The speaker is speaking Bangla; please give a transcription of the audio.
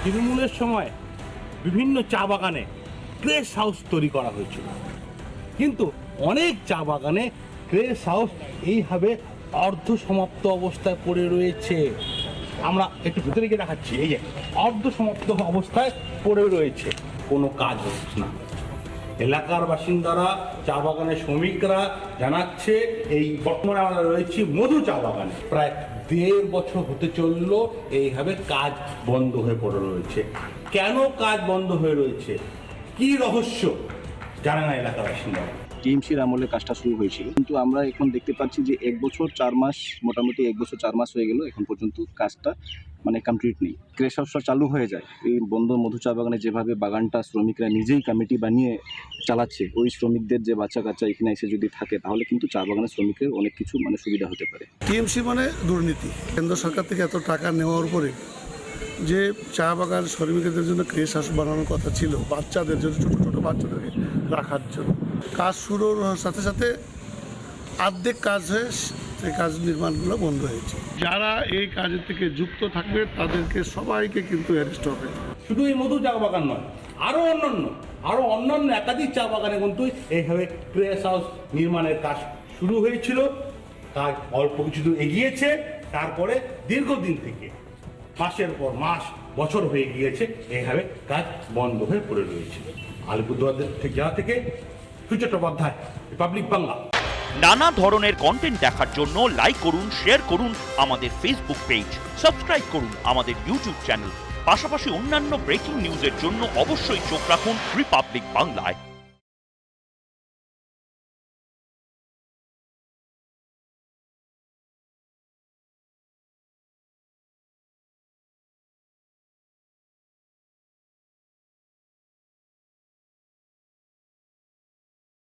তৃণমূলের সময় বিভিন্ন চা বাগানে ক্রেস হাউস তৈরি করা হয়েছিল, কিন্তু অনেক চা বাগানে ক্রেস হাউস এইভাবে অর্ধ সমাপ্ত অবস্থায় পড়ে রয়েছে। আমরা একটু ভিতরে গিয়ে দেখাচ্ছি, এই যে অর্ধ সমাপ্ত অবস্থায় পড়ে রয়েছে, কোনো কাজ হচ্ছে না। এলাকার বাসিন্দারা, চা বাগানের শ্রমিকরা জানাচ্ছে, এই বর্তমানে আমরা রয়েছি মধু চা বাগানে, প্রায় 1.5 বছর হতে চললো এইভাবে কাজ বন্ধ হয়ে পড়ে রয়েছে। কেন কাজ বন্ধ হয়ে রয়েছে, কি রহস্য, জানে না এলাকার বাসিন্দারা। টিএমসির আমলে কাজটা শুরু হয়েছিল, কিন্তু আমরা এখন দেখতে পাচ্ছি যে 1 বছর 4 মাস, মোটামুটি 1 বছর 4 মাস হয়ে গেল, এখন পর্যন্ত কাজটা মানে কমপ্লিট নেই। ক্রেশ হাউসটা চালু হয়ে যায়, এই বন্ধ মধু চা বাগানে যেভাবে বাগানটা শ্রমিকরা নিজেই কমিটি বানিয়ে চালাচ্ছে, ওই শ্রমিকদের যে বাচ্চা কাচ্চা এখানে এসে যদি থাকে, তাহলে কিন্তু চা বাগানের শ্রমিকের অনেক কিছু মানে সুবিধা হতে পারে। টিএমসি মানে দুর্নীতি। কেন্দ্র সরকার থেকে এত টাকা নেওয়ার পরে যে চা বাগান শ্রমিকদের জন্য ক্রেশ হাউস বানানোর কথা ছিল, বাচ্চাদের জন্য, ছোটো ছোটো বাচ্চাদেরকে রাখার জন্য, কাজ শুরুর সাথে সাথে অর্ধেক কাজ হয়ে সেই কাজ নির্মাণগুলো বন্ধ হয়েছে। যারা এই কাজের থেকে যুক্ত থাকবে তাদেরকে সবাইকে কিন্তু অ্যারেস্ট হবে। শুধু এই মধু চা বাগান নয়, আরও অন্যান্য একাধিক চা বাগানে কিন্তু এইভাবে ক্রেস হাউস নির্মাণের কাজ শুরু হয়েছিল। কাজ অল্প কিছু দূর এগিয়েছে, তারপরে দীর্ঘদিন থেকে মাসের পর মাস, বছর হয়ে গিয়েছে, এইভাবে কাজ বন্ধ হয়ে পড়ে রয়েছে। আলিপুরদুয়ার জেলা থেকে সুচিত্রা চট্টোপাধ্যায়, রিপাবলিক বাংলা। নানা ধরনের কন্টেন্ট দেখার জন্য লাইক করুন, শেয়ার করুন আমাদের ফেসবুক পেজ, সাবস্ক্রাইব করুন আমাদের ইউটিউব চ্যানেল। পাশাপাশি অন্যান্য ব্রেকিং নিউজের জন্য অবশ্যই চোখ রাখুন রিপাবলিক বাংলায়।